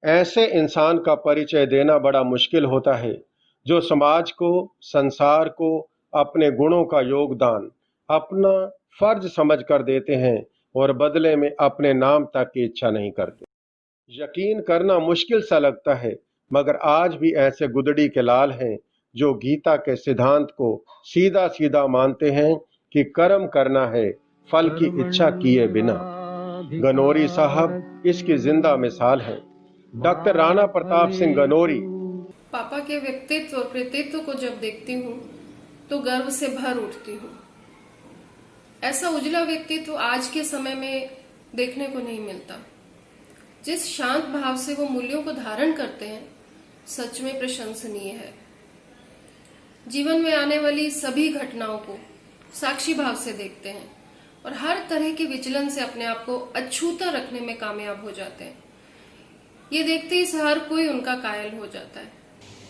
ऐसे इंसान का परिचय देना बड़ा मुश्किल होता है जो समाज को, संसार को अपने गुणों का योगदान अपना फर्ज समझकर देते हैं और बदले में अपने नाम तक की इच्छा नहीं करते। यकीन करना मुश्किल सा लगता है, मगर आज भी ऐसे गुदड़ी के लाल हैं जो गीता के सिद्धांत को सीधा सीधा मानते हैं कि कर्म करना है, फल की इच्छा किए बिना। गनोरी साहब इसकी जिंदा मिसाल हैं। डॉक्टर राणा प्रताप सिंह गनोरी। पापा के व्यक्तित्व और कृतित्व को जब देखती हूँ तो गर्व से भर उठती हूँ। ऐसा उजला व्यक्तित्व आज के समय में देखने को नहीं मिलता। जिस शांत भाव से वो मूल्यों को धारण करते हैं, सच में प्रशंसनीय है। जीवन में आने वाली सभी घटनाओं को साक्षी भाव से देखते हैं और हर तरह के विचलन से अपने आप को अछूता रखने में कामयाब हो जाते हैं। ये देखते ही हर कोई उनका कायल हो जाता है।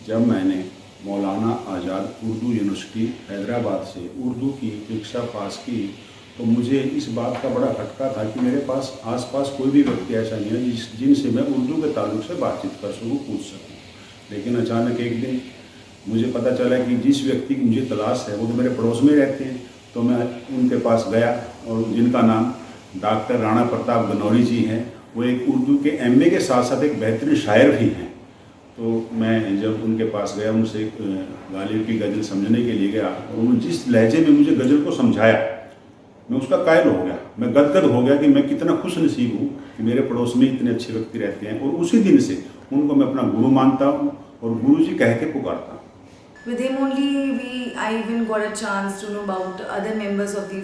जब मैंने मौलाना आज़ाद उर्दू यूनिवर्सिटी हैदराबाद से उर्दू की परीक्षा पास की तो मुझे इस बात का बड़ा खटका था कि मेरे पास आसपास कोई भी व्यक्ति ऐसा नहीं है जिनसे मैं उर्दू के ताल्लुक से बातचीत कर सकूँ, पूछ सकूँ। लेकिन अचानक एक दिन मुझे पता चला कि जिस व्यक्ति की मुझे तलाश है वो तो मेरे पड़ोस में रहते हैं। तो मैं उनके पास गया और जिनका नाम डॉक्टर राणा प्रताप गनौरी जी हैं, वो एक उर्दू के एमए के साथ साथ एक बेहतरीन शायर भी हैं। तो मैं जब उनके पास गया, उनसे गालिब की गज़ल समझने के लिए गया और उन्होंने जिस लहजे में मुझे गज़ल को समझाया, मैं उसका कायल हो गया। मैं गदगद हो गया कि मैं कितना खुश नसीब हूँ कि मेरे पड़ोस में इतने अच्छे व्यक्ति रहते हैं। और उसी दिन से उनको मैं अपना गुरु मानता हूँ और गुरु जी कह के पुकारता हूँ। With him only I even got a chance to know about other members of the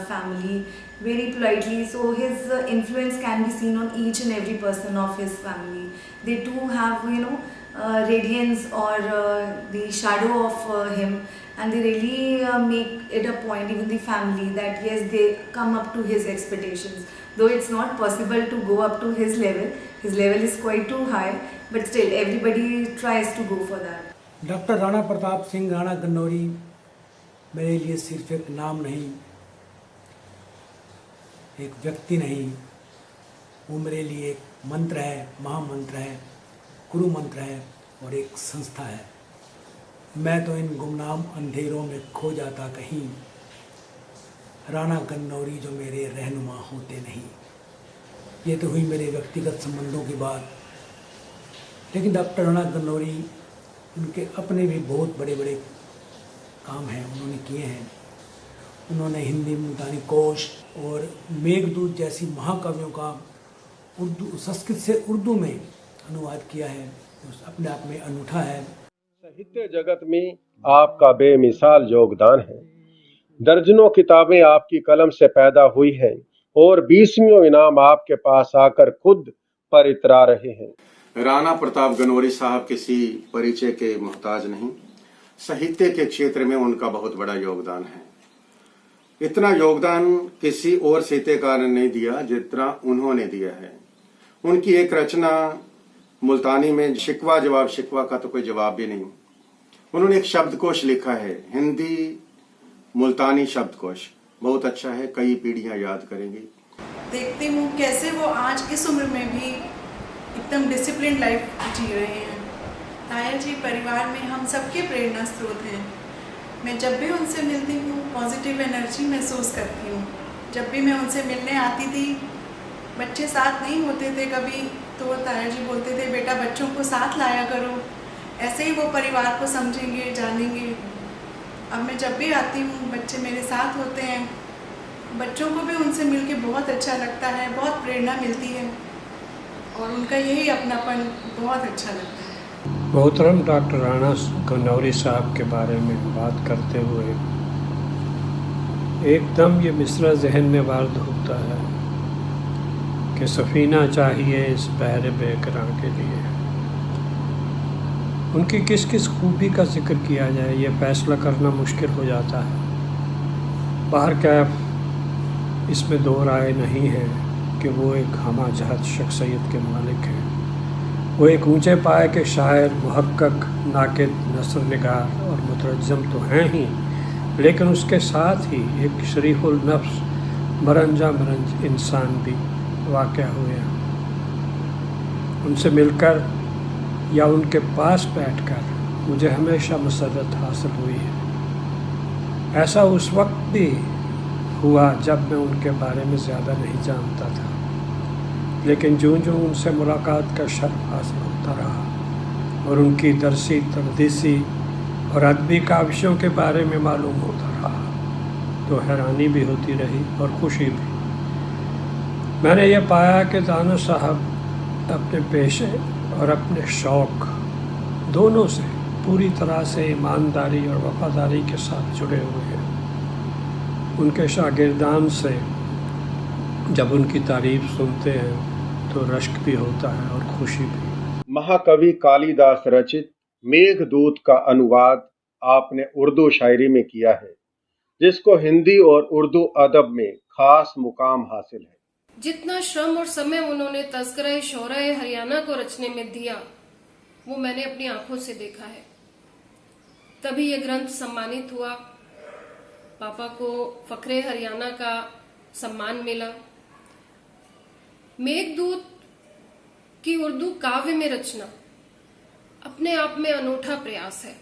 family very politely. So his influence can be seen on each and every person of his family. They too have, radiance or the shadow of him, and they really make it a point, even the family, that yes, they come up to his expectations. Though it's not possible to go up to his level is quite too high, but still everybody tries to go for that. Doctor Rana Pratap Singh Rana Gannauri मेरे लिए सिर्फ एक नाम नहीं, एक व्यक्ति नहीं, वो मेरे लिए एक मंत्र है, महामंत्र है, गुरु मंत्र है और एक संस्था है। मैं तो इन गुमनाम अंधेरों में खो जाता कहीं, राणा गन्नौरी जो मेरे रहनुमा होते नहीं। ये तो हुई मेरे व्यक्तिगत संबंधों की बात, लेकिन डॉक्टर राणा गन्नौरी, उनके अपने भी बहुत बड़े बड़े काम हैं उन्होंने किए हैं। उन्होंने हिंदी मुल्तानी कोश और मेघदूत जैसी महाकाव्यों का संस्कृत से उर्दू में अनुवाद किया है, तो अपने आप में अनूठा है। साहित्य जगत में आपका बेमिसाल योगदान है। दर्जनों किताबें आपकी कलम से पैदा हुई हैं और 20वें इनाम आपके पास आकर खुद पर इतरा रहे हैं। राणा प्रताप गनौरी साहब किसी परिचय के मोहताज नहीं। साहित्य के क्षेत्र में उनका बहुत बड़ा योगदान है। इतना योगदान किसी और साहित्यकार ने नहीं दिया जितना उन्होंने दिया है। उनकी एक रचना मुल्तानी में शिकवा जवाब, शिकवा का तो कोई जवाब भी नहीं, उन्होंने एक शब्दकोश लिखा है, हिंदी मुल्तानी शब्दकोश, बहुत अच्छा है, कई पीढ़ियां याद करेंगी। देखती हूँ कैसे वो आज इस उम्र में भी एकदम डिसिप्लिन लाइफ जी रहे हैं। ताया जी परिवार में हम सबके प्रेरणा स्रोत हैं। मैं जब भी उनसे मिलती हूँ पॉजिटिव एनर्जी महसूस करती हूँ। जब भी मैं उनसे मिलने आती थी, बच्चे साथ नहीं होते थे कभी, तो ताया जी बोलते थे बेटा बच्चों को साथ लाया करो, ऐसे ही वो परिवार को समझेंगे, जानेंगे। अब मैं जब भी आती हूँ बच्चे मेरे साथ होते हैं, बच्चों को भी उनसे मिलके बहुत अच्छा लगता है, बहुत प्रेरणा मिलती है और उनका यही अपनापन बहुत अच्छा लगता है। मोहतरम डॉक्टर राणा गन्नौरी साहब के बारे में बात करते हुए एकदम ये मिसरा जहन में वारद होता है कि सफ़ीना चाहिए इस बहर बेकरां के लिए। उनकी किस किस खूबी का जिक्र किया जाए ये फ़ैसला करना मुश्किल हो जाता है। बाहर कैफ इसमें दो राय नहीं है कि वो एक हमा जहत शख्सियत के मालिक हैं। वो एक ऊंचे पाए के शायर, मुहक्कक, नाकिद, नसर निगार और मुतरज्जम तो हैं ही, लेकिन उसके साथ ही एक शरीफुल नफ्स, मरंजा मरंज इंसान भी वाक़या हुए हैं। उनसे मिलकर या उनके पास बैठकर मुझे हमेशा मसरत हासिल हुई है। ऐसा उस वक्त भी हुआ जब मैं उनके बारे में ज़्यादा नहीं जानता था, लेकिन जो उनसे मुलाकात का शर्फ हासिल होता रहा और उनकी दरसी तदरीसी और अदबी काविशों के बारे में मालूम होता रहा, तो हैरानी भी होती रही और खुशी भी। मैंने ये पाया कि दाना साहब अपने पेशे और अपने शौक़ दोनों से पूरी तरह से ईमानदारी और वफादारी के साथ जुड़े हुए हैं। उनके शागिर्दान से जब उनकी तारीफ सुनते हैं तो रश्क भी होता है और खुशी भी। महाकवि कालिदास रचित मेघदूत का अनुवाद आपने उर्दू शायरी में किया है, जिसको हिंदी और उर्दू अदब में खास मुकाम हासिल है। जितना श्रम और समय उन्होंने तज़किरा शोराए हरियाणा को रचने में दिया, वो मैंने अपनी आंखों से देखा है। तभी ये ग्रंथ सम्मानित हुआ, पापा को फखरे हरियाणा का सम्मान मिला। मेघदूत की उर्दू काव्य में रचना अपने आप में अनूठा प्रयास है।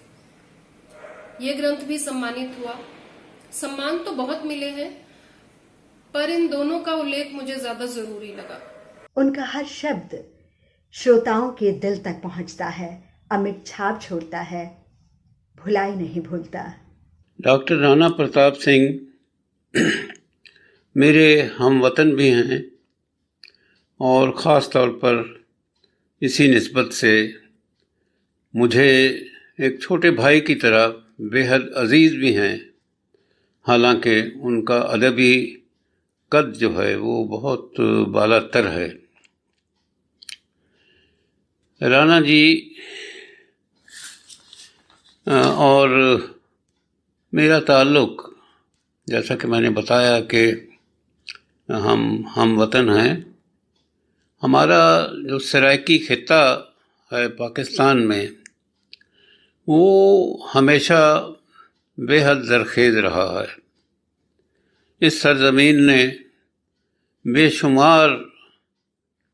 ये ग्रंथ भी सम्मानित हुआ। सम्मान तो बहुत मिले हैं, पर इन दोनों का उल्लेख मुझे ज्यादा जरूरी लगा। उनका हर शब्द श्रोताओं के दिल तक पहुंचता है, अमिट छाप छोड़ता है, भुलाई नहीं भूलता। डॉक्टर राणा प्रताप सिंह मेरे हमवतन भी हैं और ख़ास तौर पर इसी निस्बत से मुझे एक छोटे भाई की तरह बेहद अजीज़ भी हैं। हालांकि उनका अदबी कद जो है वो बहुत बालातर है। राणा जी और मेरा ताल्लुक़, जैसा कि मैंने बताया कि हम वतन हैं। हमारा जो सराइकी खित्ता है पाकिस्तान में, वो हमेशा बेहद ज़रखेज़ रहा है। इस सरज़मीन ने बेशुमार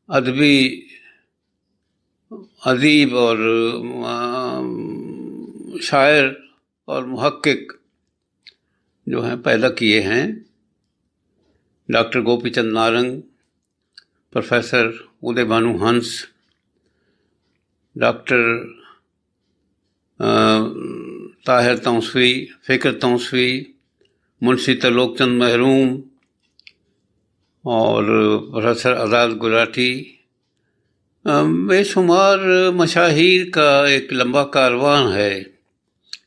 अदबी अदीब और शायर और मुहक्किक जो हैं पैदा किए हैं। डॉक्टर गोपीचंद नारंग, प्रोफेसर उदय भानु हंस, डॉक्टर ताहिर तौसवी, फ़िक्र तौसवी, मुंशी त्रिलोकचंद महरूम और प्रोफेसर आज़ाद गुलाटी, बेशुमार मशाहिर का एक लंबा कारवान है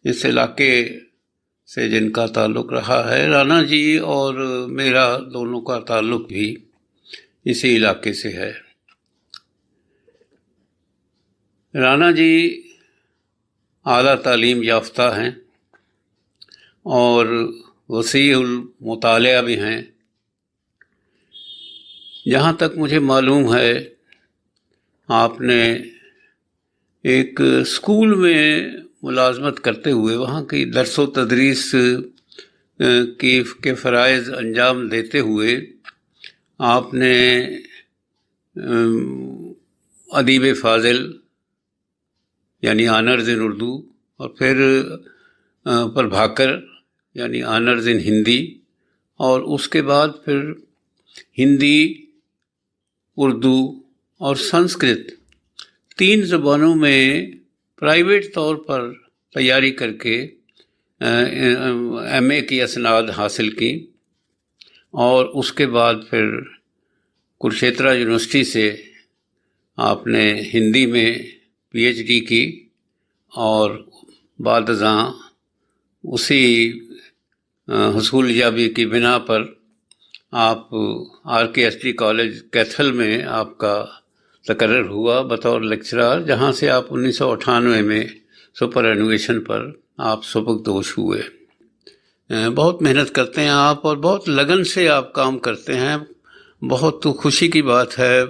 इस इलाके से जिनका ताल्लुक़ रहा है। राणा जी और मेरा दोनों का ताल्लुक़ भी इसी इलाके से है। राणा जी आला तालीम याफ्ता हैं और वसीउल मुतालिया भी हैं। जहाँ तक मुझे मालूम है, आपने एक स्कूल में मुलाजमत करते हुए वहाँ की दरसो तदरीस के फ़राइज़ अंजाम देते हुए आपने अदीब फ़ाज़िल यानी ऑनर्स इन उर्दू और फिर प्रभाकर यानी ऑनर्स इन हिंदी, और उसके बाद फिर हिंदी, उर्दू और संस्कृत 3 ज़बानों में प्राइवेट तौर पर तैयारी करके एमए की असनाद हासिल की, और उसके बाद फिर कुरुक्षेत्र यूनिवर्सिटी से आपने हिंदी में पीएचडी की और बाद अज़ां उसी हसूल याबी की बिना पर आप आरकेएसटी कॉलेज कैथल में आपका तकर्रर हुआ बतौर लेक्चरर, जहाँ से आप 1998 में सुपर एनुएशन पर आप सुबकदोश हुए। बहुत मेहनत करते हैं आप और बहुत लगन से आप काम करते हैं। बहुत तो खुशी की बात है,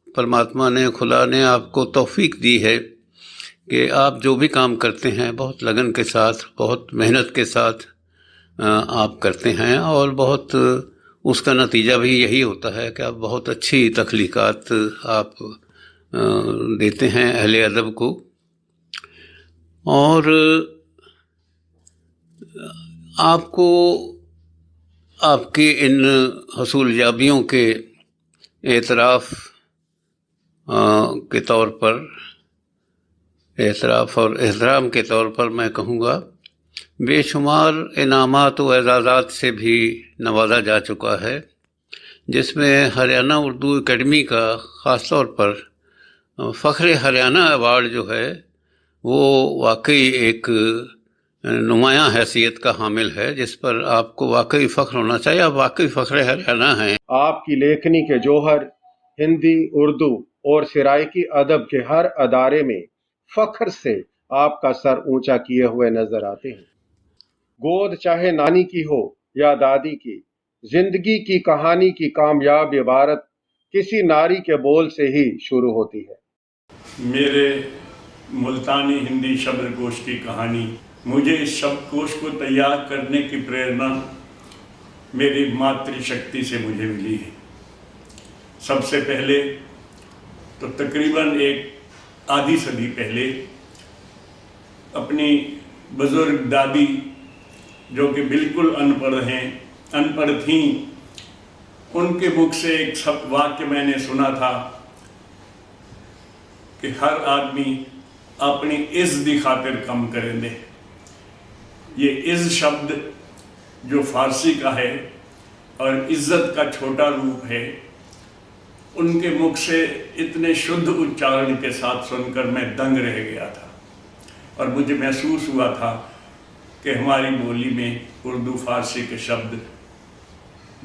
परमात्मा ने, खुदा ने आपको तौफीक दी है कि आप जो भी काम करते हैं बहुत लगन के साथ, बहुत मेहनत के साथ आप करते हैं, और बहुत उसका नतीजा भी यही होता है कि आप बहुत अच्छी तख्लीकात आप देते हैं अहले अदब को। और आपको आपकी इन हसूलयाबियों के एतराफ़ के तौर पर, एतराफ़ और एहतराम के तौर पर मैं कहूँगा, बेशुमार इनामात व एजाज़ात से भी नवाजा जा चुका है, जिसमें हरियाणा उर्दू एकेडमी का ख़ास तौर पर फ़ख्र हरियाणा अवार्ड जो है वो वाकई एक नुमायाँ हैसियत का हामिल है, जिस पर आपको वाकई फ़ख्र होना चाहिए। आप वाकई फ़ख्र हरियाणा हैं। आपकी लेखनी के जौहर हिंदी, उर्दू और सराइकी अदब के हर अदारे में फ़ख्र से आपका सर ऊंचा किए हुए नजर आते हैं। गोद चाहे नानी की हो या दादी की, जिंदगी की कहानी की कामयाब इबारत किसी नारी के बोल से ही शुरू होती है। मेरे मुल्तानी हिंदी शब्दकोश की कहानी, मुझे इस शब्दकोश को तैयार करने की प्रेरणा मेरी मातृशक्ति से मुझे मिली है। सबसे पहले तो तकरीबन एक आधी सदी पहले अपनी बुजुर्ग दादी, जो कि बिल्कुल अनपढ़ थीं, उनके मुख से एक वाक्य मैंने सुना था कि हर आदमी अपनी इज़्ज़त दी खातिर कम करेंदे। ये इज़्ज़त शब्द जो फ़ारसी का है और इज़्ज़त का छोटा रूप है, उनके मुख से इतने शुद्ध उच्चारण के साथ सुनकर मैं दंग रह गया था और मुझे महसूस हुआ था कि हमारी बोली में उर्दू फ़ारसी के शब्द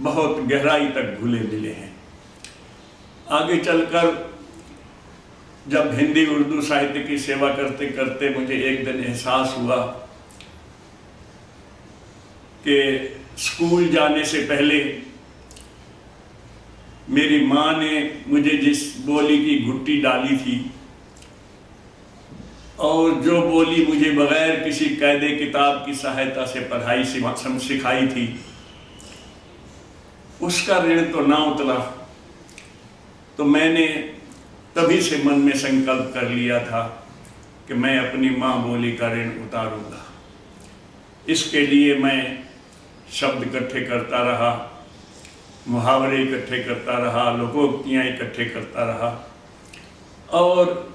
बहुत गहराई तक घुले मिले हैं। आगे चलकर जब हिंदी उर्दू साहित्य की सेवा करते करते मुझे एक दिन एहसास हुआ कि स्कूल जाने से पहले मेरी माँ ने मुझे जिस बोली की घुट्टी डाली थी और जो बोली मुझे बगैर किसी कायदे किताब की सहायता से पढ़ाई सिखाई थी, उसका ऋण तो ना उतरा। तो मैंने तभी से मन में संकल्प कर लिया था कि मैं अपनी माँ बोली का ऋण उतारूंगा। इसके लिए मैं शब्द इकट्ठे करता रहा, मुहावरे इकट्ठे करता रहा, लोकोक्तियाँ इकट्ठे करता रहा और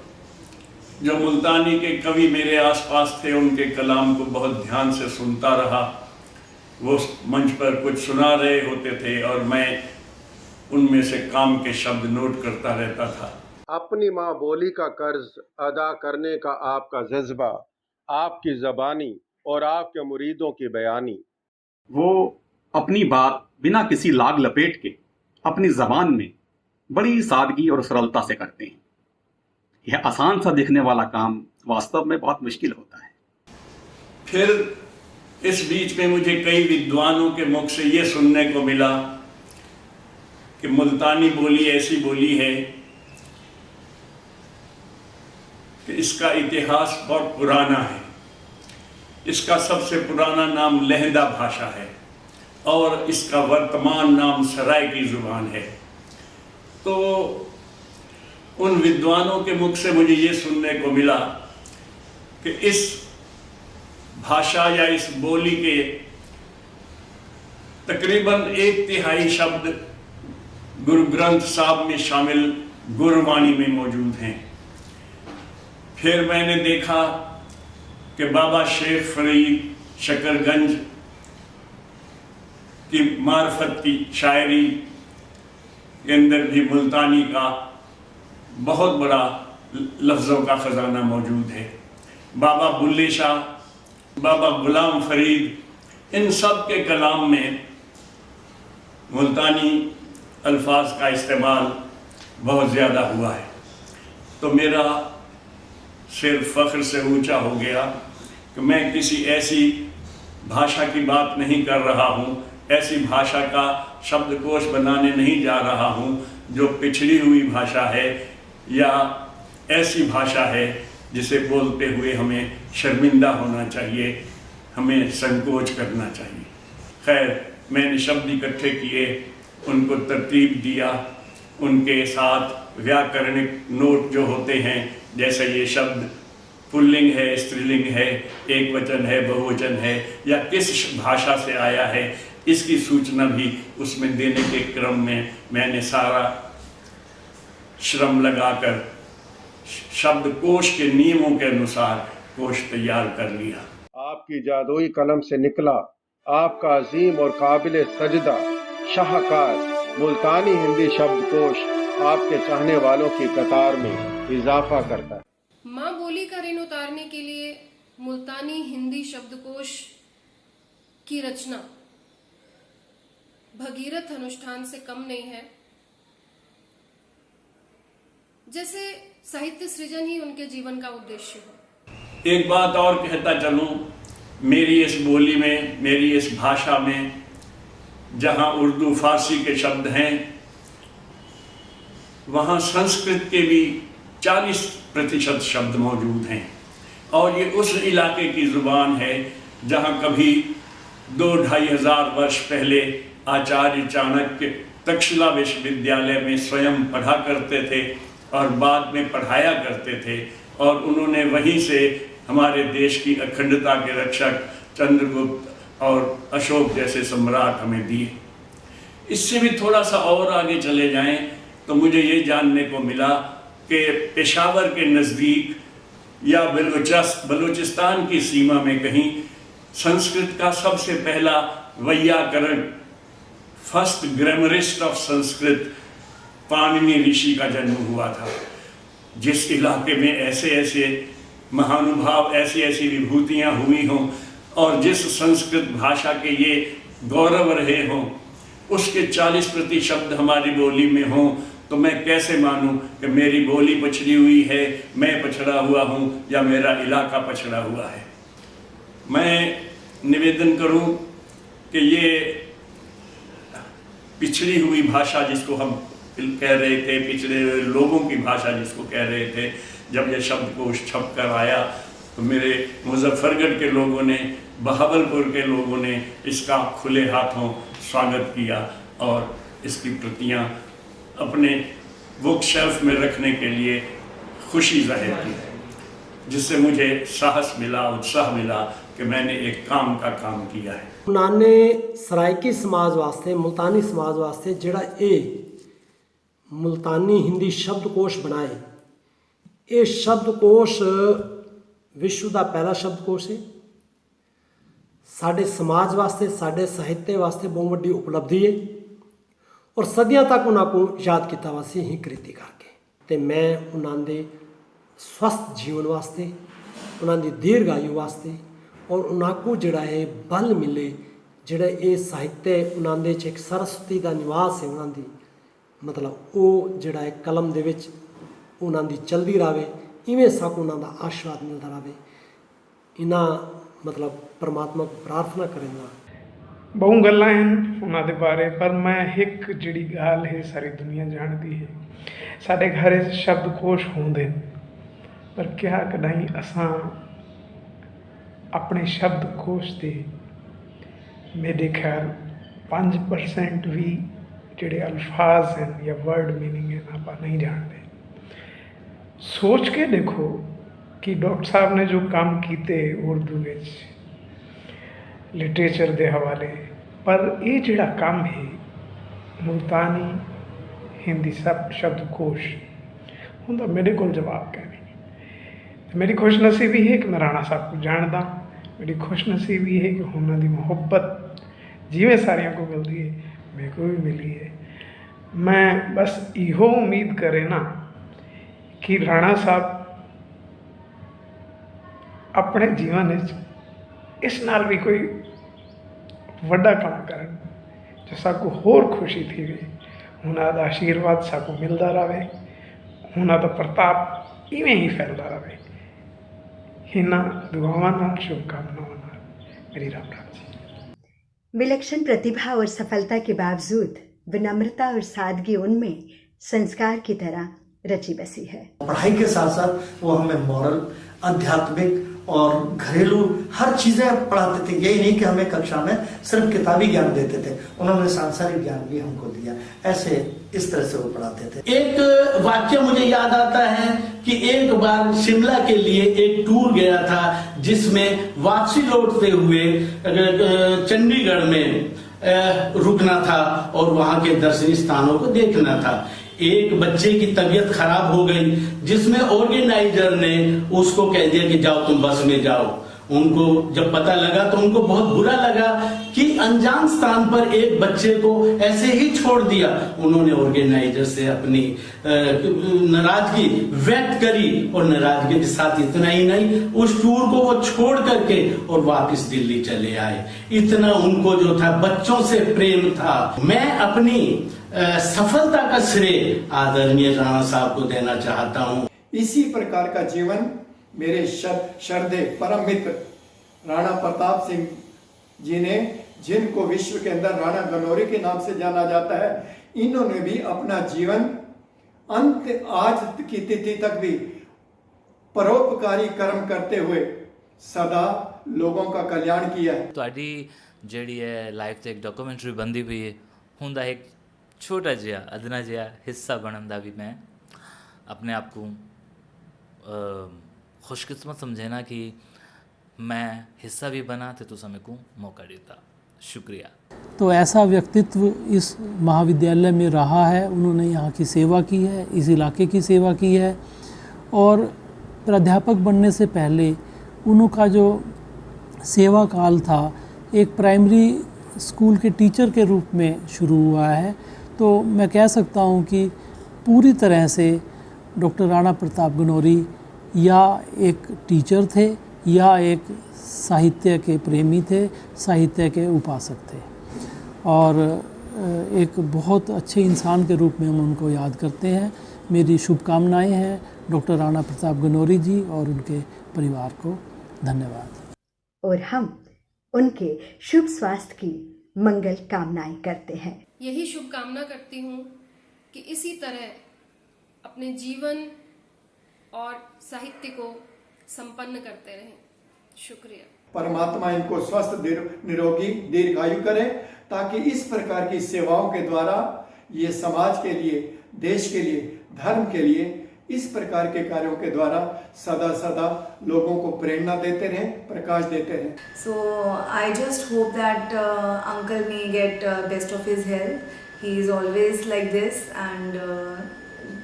जो मुल्तानी के कवि मेरे आसपास थे उनके कलाम को बहुत ध्यान से सुनता रहा। वो मंच पर कुछ सुना रहे होते थे और मैं उनमें से काम के शब्द नोट करता रहता था। अपनी माँ बोली का कर्ज अदा करने का आपका जज्बा, आपकी ज़बानी और आपके मुरीदों की बयानी। वो अपनी बात बिना किसी लाग लपेट के अपनी ज़बान में बड़ी सादगी और सरलता से करते हैं। यह आसान सा दिखने वाला काम वास्तव में बहुत मुश्किल होता है। फिर इस बीच में मुझे कई विद्वानों के मुख से ये सुनने को मिला कि मुल्तानी बोली ऐसी बोली है कि इसका इतिहास बहुत पुराना है। इसका सबसे पुराना नाम लहदा भाषा है और इसका वर्तमान नाम सराइकी ज़ुबान है। तो उन विद्वानों के मुख से मुझे ये सुनने को मिला कि इस भाषा या इस बोली के तकरीबन 1/3 शब्द गुरु ग्रंथ साहब में शामिल गुरबाणी में मौजूद हैं। फिर मैंने देखा कि बाबा शेख फरीद शकरगंज की मार्फत की शायरी के अंदर भी मुल्तानी का बहुत बड़ा लफ्ज़ों का ख़जाना मौजूद है। बाबा बुल्ले शाह, बाबा गुलाम फरीद, इन सब के कलाम में मुल्तानी अल्फाज का इस्तेमाल बहुत ज़्यादा हुआ है। तो मेरा सिर फ़ख्र से ऊंचा हो गया कि मैं किसी ऐसी भाषा की बात नहीं कर रहा हूँ, ऐसी भाषा का शब्दकोश बनाने नहीं जा रहा हूँ जो पिछड़ी हुई भाषा है या ऐसी भाषा है जिसे बोलते हुए हमें शर्मिंदा होना चाहिए, हमें संकोच करना चाहिए। खैर, मैंने शब्द इकट्ठे किए, उनको तरतीब दिया, उनके साथ व्याकरणिक नोट जो होते हैं, जैसे ये शब्द पुल्लिंग है, स्त्रीलिंग है, एक वचन है, बहुवचन है, या किस भाषा से आया है, इसकी सूचना भी उसमें देने के क्रम में मैंने सारा श्रम लगाकर शब्दकोश के नियमों के अनुसार कोश तैयार कर लिया। आपकी जादुई कलम से निकला आपका अजीम और काबिल सजदा शाहकार मुल्तानी हिंदी शब्दकोश आपके चाहने वालों की कतार में इजाफा करता है। माँ बोली का ऋण उतारने के लिए मुल्तानी हिंदी शब्दकोश की रचना भगीरथ अनुष्ठान से कम नहीं है। जैसे साहित्य सृजन ही उनके जीवन का उद्देश्य हो। एक बात और कहता चलूं, मेरी इस बोली में, मेरी इस भाषा में जहां उर्दू फारसी के शब्द हैं, वहां संस्कृत के भी 40% शब्द मौजूद हैं। और ये उस इलाके की जुबान है जहां कभी 2-2.5 हजार वर्ष पहले आचार्य चाणक्य तक्षशिला विश्वविद्यालय में स्वयं पढ़ा करते थे और बाद में पढ़ाया करते थे, और उन्होंने वहीं से हमारे देश की अखंडता के रक्षक चंद्रगुप्त और अशोक जैसे सम्राट हमें दिए। इससे भी थोड़ा सा और आगे चले जाएं तो मुझे ये जानने को मिला कि पेशावर के नज़दीक या बलूचिस्तान की सीमा में कहीं संस्कृत का सबसे पहला वैयाकरण, फर्स्ट ग्रामरिस्ट ऑफ संस्कृत, पाणिनि ऋषि का जन्म हुआ था। जिस इलाके में ऐसे ऐसे महानुभाव, ऐसी ऐसी विभूतियाँ हुई हों और जिस संस्कृत भाषा के ये गौरव रहे हों, उसके 40% शब्द हमारी बोली में हों, तो मैं कैसे मानूं कि मेरी बोली पछड़ी हुई है, मैं पछड़ा हुआ हूँ या मेरा इलाका पछड़ा हुआ है। मैं निवेदन करूं कि ये पिछड़ी हुई भाषा जिसको हम कह रहे थे, पिछड़े हुए लोगों की भाषा जिसको कह रहे थे, जब ये शब्दकोश छप कर आया तो मेरे मुजफ्फरगढ़ के लोगों ने, बहावलपुर के लोगों ने इसका खुले हाथों स्वागत किया और इसकी प्रतियां अपने बुक शेल्फ में रखने के लिए खुशी जाहिर की, जिससे मुझे साहस मिला, उत्साह मिला कि मैंने एक काम का काम किया है। उन्होंने सराइकी समाज वास्ते, मुल्तानी समाज वास्ते जिहड़ा ये मुल्तानी हिंदी शब्दकोश बनाए, ये शब्दकोश विश्व का पहला शब्दकोश है। साडे समाज वास्ते, साडे साहित्य वास्ते बहुत बड़ी उपलब्धि है और सदियों तक उन्होंने याद किया वासी ही कृति करके। तो मैं उन्होंने स्वस्थ जीवन वास्ते, उन्होंने दीर्घायु वास्ते और उन्होंने जोड़ा है बल मिले, जोड़ा ये साहित्य उन्होंने एक सरस्वती का निवास है, उन्होंने मतलब वो जोड़ा है कलम दे विच उन्होंने चलती रहे, इवें सब उन्होंने आशीर्वाद मिलता रहे। इन्ना मतलब परमात्मा को प्रार्थना करेंगे। बहुत गल्लां हैं उन्होंने बारे, पर मैं एक जिहड़ी गाल है सारी दुनिया जानती है, साडे घर शब्दकोश होंदे, पर क्या कदाई असां अपने शब्दकोश के मेरे ख्याल 5% भी जिहड़े अल्फाज हैं या वर्ड मीनिंग है आप नहीं जानते। सोच के देखो कि डॉक्टर साहब ने जो काम किए उर्दू विच लिटरेचर के हवाले, पर ये जिहड़ा काम है मुल्तानी हिंदी शब्दकोश उनका मेरे को जवाब क्या नहीं। मेरी खुशनसीबी है कि मैं राणा साहब को जानदा, मेरी खुशनसीबी है कि उन्होंने मुहब्बत जिवें सारियां को मिलती है मेरे को भी मिली है। मैं बस इहो उम्मीद करे ना कि राणा साहब अपने जीवन इस नाल भी कोई वड्डा काम करन जो साकू होर खुशी थी वे, उन्हों का आशीर्वाद साकू मिलता रहे, उन्हों का प्रताप इवें ही फैलता रहे। इन्हां दुआवां नाल, शुभकामनावां नाल मेरी राम राम जी। विलक्षण प्रतिभा और सफलता के बावजूद विनम्रता और सादगी उनमें संस्कार की तरह रची बसी है। पढ़ाई के साथ साथ वो हमें मॉरल, आध्यात्मिक और घरेलू हर चीज़ें पढ़ाते थे। यही नहीं कि हमें कक्षा में सिर्फ किताबी ज्ञान देते थे, उन्होंने सांसारिक ज्ञान भी हमको दिया। ऐसे इस तरह से वो पढ़ाते थे। एक वाक्य मुझे याद आता है कि एक बार शिमला के लिए एक टूर गया था, जिसमें वापसी लौटते हुए चंडीगढ़ में रुकना था और वहां के दर्शनीय स्थानों को देखना था। एक बच्चे की तबीयत खराब हो गई, जिसमें ऑर्गेनाइजर ने उसको कह दिया कि जाओ तुम बस में जाओ। उनको जब पता लगा तो उनको बहुत बुरा लगा कि अनजान स्थान पर एक बच्चे को ऐसे ही छोड़ दिया। उन्होंने ऑर्गेनाइजर से अपनी नाराजगी व्यक्त करी और नाराजगी के साथ इतना ही नहीं, उस टूर को वो छोड़ करके और वापस दिल्ली चले आए। इतना उनको जो था बच्चों से प्रेम था। मैं अपनी सफलता का श्रेय आदरणीय राणा साहब को देना चाहता हूँ। इसी प्रकार का जीवन मेरे श्रद्धेय परम मित्र राणा प्रताप सिंह जी ने, जिनको विश्व के अंदर राणा गनौरी के नाम से जाना जाता है, इन्होंने भी अपना जीवन अंत आज की तिथि तक भी परोपकारी कर्म करते हुए सदा लोगों का कल्याण किया है। ਤੁਹਾਡੀ ਜਿਹੜੀ ਹੈ ਲਾਈਫ ਤੇ ਇੱਕ ਡਾਕੂਮੈਂਟਰੀ ਬੰਦੀ ਪਈ ਹੈ, ਹੁੰਦਾ ਇੱਕ ਛੋਟਾ ਜਿਹਾ ਅਦਨਾ ਜਿਹਾ ਹਿੱਸਾ ਬਣਨ ਦਾ ਵੀ ਮੈਂ ਆਪਣੇ ਆਪ को खुशकिस्मत समझे ना कि मैं हिस्सा भी बना तो समय को मौका देता। शुक्रिया। तो ऐसा व्यक्तित्व इस महाविद्यालय में रहा है, उन्होंने यहाँ की सेवा की है, इस इलाके की सेवा की है। और प्राध्यापक बनने से पहले उनका जो सेवा काल था एक प्राइमरी स्कूल के टीचर के रूप में शुरू हुआ है। तो मैं कह सकता हूँ कि पूरी तरह से डॉक्टर राणा प्रताप गनौरी या एक टीचर थे या एक साहित्य के प्रेमी थे, साहित्य के उपासक थे, और एक बहुत अच्छे इंसान के रूप में हम उनको याद करते हैं। मेरी शुभकामनाएं हैं डॉक्टर राणा प्रताप गनौरी जी और उनके परिवार को। धन्यवाद। और हम उनके शुभ स्वास्थ्य की मंगल कामनाएं करते हैं। यही शुभकामना करती हूँ कि इसी तरह अपने जीवन और साहित्य को संपन्न करते रहें। शुक्रिया। परमात्मा इनको स्वस्थ निरोगी दीर्घायु करे, ताकि इस प्रकार की सेवाओं के द्वारा ये समाज के लिए, देश के लिए, धर्म के लिए इस प्रकार के कार्यों के द्वारा सदा सदा लोगों को प्रेरणा देते रहें, प्रकाश देते रहें। So I just hope that uncle may get best of his health. He is always like this, and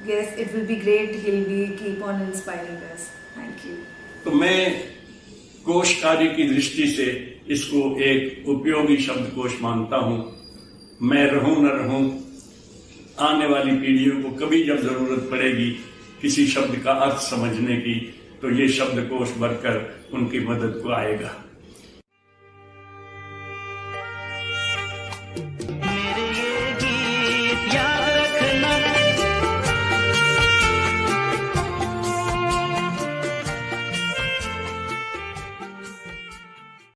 yes, it will be great. He'll be keep on inspiring us. Thank you. तो मैं कोश कार्य की दृष्टि से इसको एक उपयोगी शब्दकोश मानता हूँ। मैं रहूं न रहूं, आने वाली पीढ़ियों को कभी जब जरूरत पड़ेगी किसी शब्द का अर्थ समझने की, तो ये शब्दकोश भरकर उनकी मदद को आएगा।